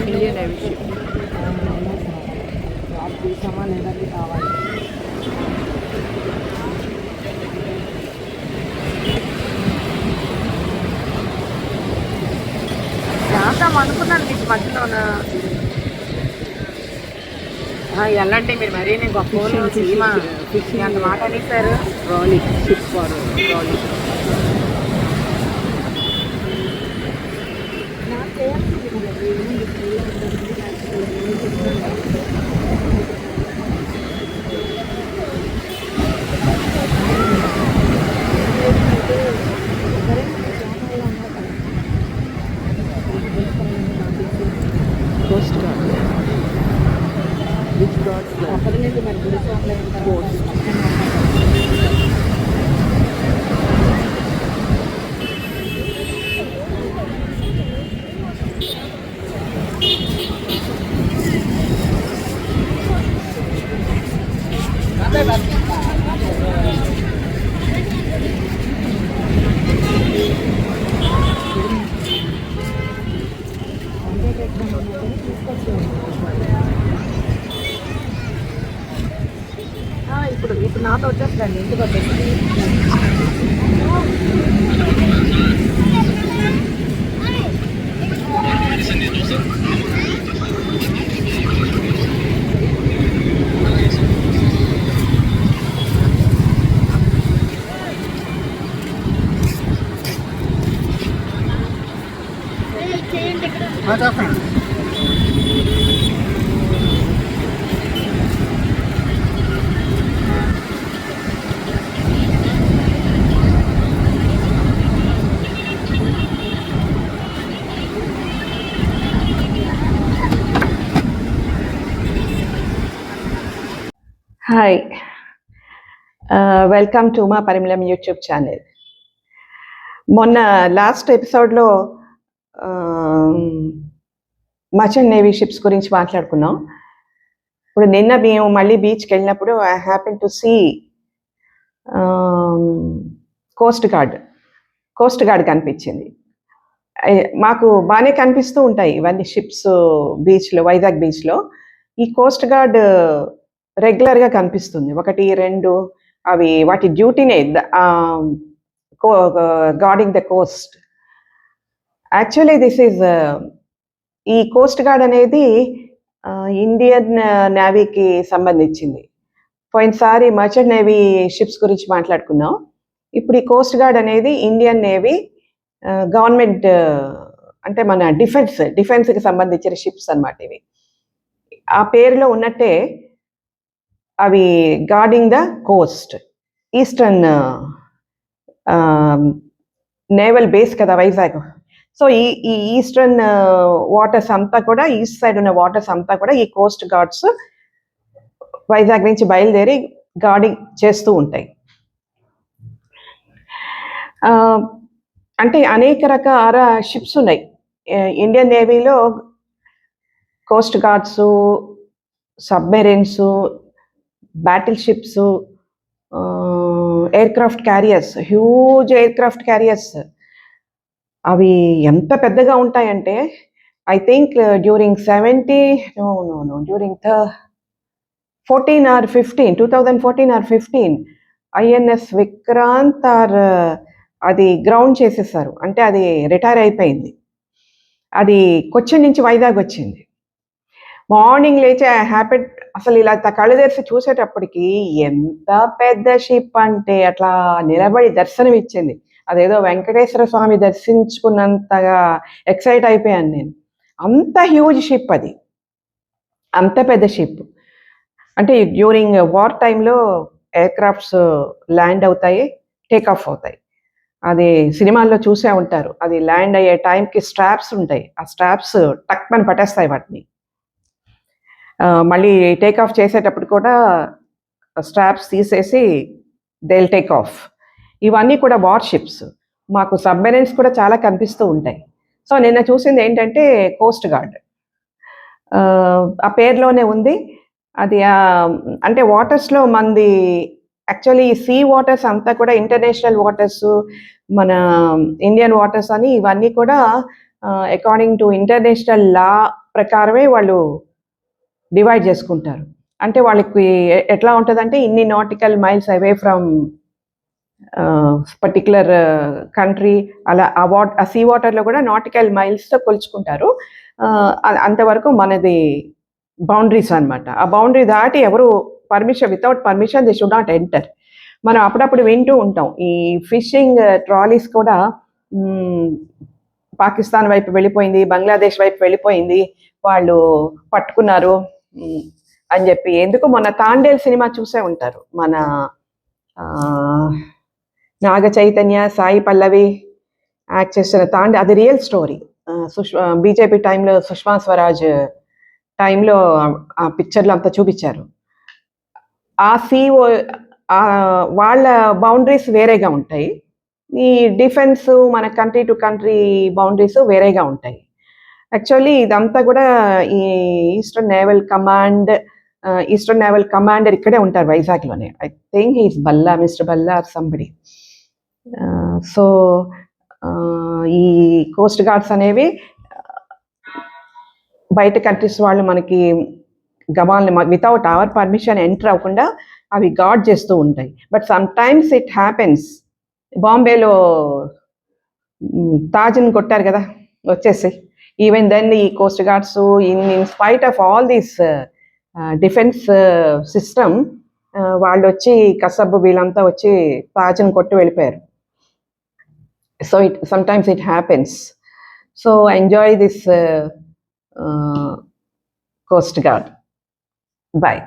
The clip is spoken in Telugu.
Indian navy ship. आपकी सामान है कि కావాలి చేద్దాం అనుకున్నాను మీకు మధ్యలోన. వెళ్ళండి మీరు మరీ, నేను గొప్ప సినిమా అంత మాట అనేసారు. Trawler ship for trawler. Coast guard which guards అప్పటినుంచి మరి గుడి కోస్ట్. ఇప్పుడు నాతో వచ్చేస్తాండి ఇంటికి వచ్చేసి. హాయ్, వెల్కమ్ టు మా పరిమళం యూట్యూబ్ ఛానల్. మొన్న లాస్ట్ ఎపిసోడ్లో మర్చెంట్ నేవీ షిప్స్ గురించి మాట్లాడుకున్నాం. ఇప్పుడు నిన్న మేము మళ్ళీ బీచ్కి వెళ్ళినప్పుడు I happen to sea coast guard కనిపించింది. మాకు బాగానే కనిపిస్తూ ఉంటాయి ఇవన్నీ షిప్స్ బీచ్లో, వైజాగ్ బీచ్లో. ఈ కోస్ట్ గార్డ్ రెగ్యులర్గా కనిపిస్తుంది, 1, 2 అవి వాటి డ్యూటీనే guarding the coast. Actually this is ఈ కోస్ట్ గార్డ్ అనేది ఇండియన్ నేవీకి సంబంధించింది. పోయినసారి మర్చెంట్ నేవీ షిప్స్ గురించి మాట్లాడుకున్నాం. ఇప్పుడు ఈ కోస్ట్ గార్డ్ అనేది ఇండియన్ నేవీ గవర్నమెంట్, అంటే మన డిఫెన్స్కి సంబంధించిన షిప్స్ అన్నమాట ఇవి. ఆ పేరులో ఉన్నట్టే అవి guarding the Coast, eastern naval base కదా వైజాగ్. సో ఈ ఈస్టర్న్ వాటర్స్ అంతా కూడా, ఈస్ట్ సైడ్ ఉన్న వాటర్స్ అంతా కూడా ఈ కోస్ట్ గార్డ్స్ వైజాగ్ నుంచి బయలుదేరి గార్డింగ్ చేస్తూ ఉంటాయి. అంటే అనేక రకాల షిప్స్ ఉన్నాయి ఇండియన్ నేవీలో. Coast guards, submarines, battle ships, aircraft carriers, huge aircraft carriers. అవి ఎంత పెద్దగా ఉంటాయంటే I think during 2014 or 15 INS Vikrant అది గ్రౌండ్ చేసేసారు, అంటే అది రిటైర్ అయిపోయింది. అది కొచ్చిన్ నుంచి వైజాగ్ వచ్చింది. మార్నింగ్ లేచి హ్యాపెట్ అసలు ఇలా కళ్ళు తెరిచి చూసేటప్పటికి ఎంత పెద్ద షిప్ అంటే అట్లా నిలబడి దర్శనం ఇచ్చింది. అదేదో వెంకటేశ్వర స్వామి దర్శించుకున్నంతగా ఎక్సైట్ అయిపోయాను నేను. అంత హ్యూజ్ షిప్ అది, అంత పెద్ద షిప్. అంటే డ్యూరింగ్ వార్ టైంలో ఎయిర్క్రాఫ్ట్స్ ల్యాండ్ అవుతాయి, టేక్ ఆఫ్ అవుతాయి. అది సినిమాల్లో చూసే ఉంటారు. అది ల్యాండ్ అయ్యే టైంకి స్ట్రాప్స్ ఉంటాయి, ఆ స్ట్రాప్స్ టక్మని పట్టేస్తాయి వాటిని. మళ్ళీ టేక్ ఆఫ్ చేసేటప్పుడు కూడా స్ట్రాప్స్ తీసేసి దే విల్ టేక్ ఆఫ్. ఇవన్నీ కూడా వార్ షిప్స్. మాకు సబ్మెరైన్స్ కూడా చాలా కనిపిస్తూ ఉంటాయి. సో నిన్న చూసింది ఏంటంటే కోస్ట్ గార్డ్, ఆ పేరులోనే ఉంది. అది అంటే వాటర్స్లో మంది యాక్చువల్లీ సీ వాటర్స్ అంతా కూడా ఇంటర్నేషనల్ వాటర్స్, మన ఇండియన్ వాటర్స్ అని ఇవన్నీ కూడా అకార్డింగ్ టు ఇంటర్నేషనల్ లా ప్రకారమే వాళ్ళు డివైడ్ చేసుకుంటారు. అంటే వాళ్ళకి ఎట్లా ఉంటుందంటే ఇన్ని nautical miles away from particular country, అలా ఆ సీ వాటర్లో కూడా నాటికల్ మైల్స్తో కొలుచుకుంటారు. అంతవరకు మనది బౌండరీస్ అన్నమాట. ఆ బౌండరీ దాటి ఎవరు without permission they should not enter. మనం అప్పుడప్పుడు వింటూ ఉంటాం ఈ ఫిషింగ్ ట్రాలీస్ కూడా పాకిస్తాన్ వైపు వెళ్ళిపోయింది, బంగ్లాదేశ్ వైపు వెళ్ళిపోయింది, వాళ్ళు పట్టుకున్నారు అని చెప్పి. ఎందుకు మొన్న తాండేల్ సినిమా చూసే ఉంటారు, మన నాగ చైతన్య, సాయి పల్లవి యాక్ట్ చేసిన అది రియల్ స్టోరీ. బీజేపీ టైంలో సుష్మా స్వరాజ్ టైంలో ఆ పిక్చర్లు అంతా చూపించారు. ఆ వాళ్ళ బౌండరీస్ వేరేగా ఉంటాయి, ఈ డిఫెన్స్ మన కంట్రీ టు కంట్రీ బౌండరీస్ వేరేగా ఉంటాయి. యాక్చువల్లీ ఇదంతా కూడా ఈ ఈస్టర్న్ నేవల్ కమాండర్ ఇక్కడే ఉంటారు, వైజాగ్లోనే. I think is mister Balla or somebody. So ఈ కోస్ట్ గార్డ్స్ అనేవి బయట కంట్రీస్ వాళ్ళు మనకి గవాల్ని వితౌట్ అవర్ పర్మిషన్ ఎంటర్ అవ్వకుండా అవి గార్డ్ చేస్తూ ఉంటాయి. But sometimes it happens. బాంబేలో తాజ్ని కొట్టారు కదా వచ్చేసి, ఈవెన్ దెన్ ఈ coast guards in spite of all this defence system వాళ్ళు వచ్చి కసబ్ వీళ్ళంతా వచ్చి తాజ్ని కొట్టి వెళ్ళిపోయారు. So sometimes it happens. So enjoy this Coast Guard. Bye.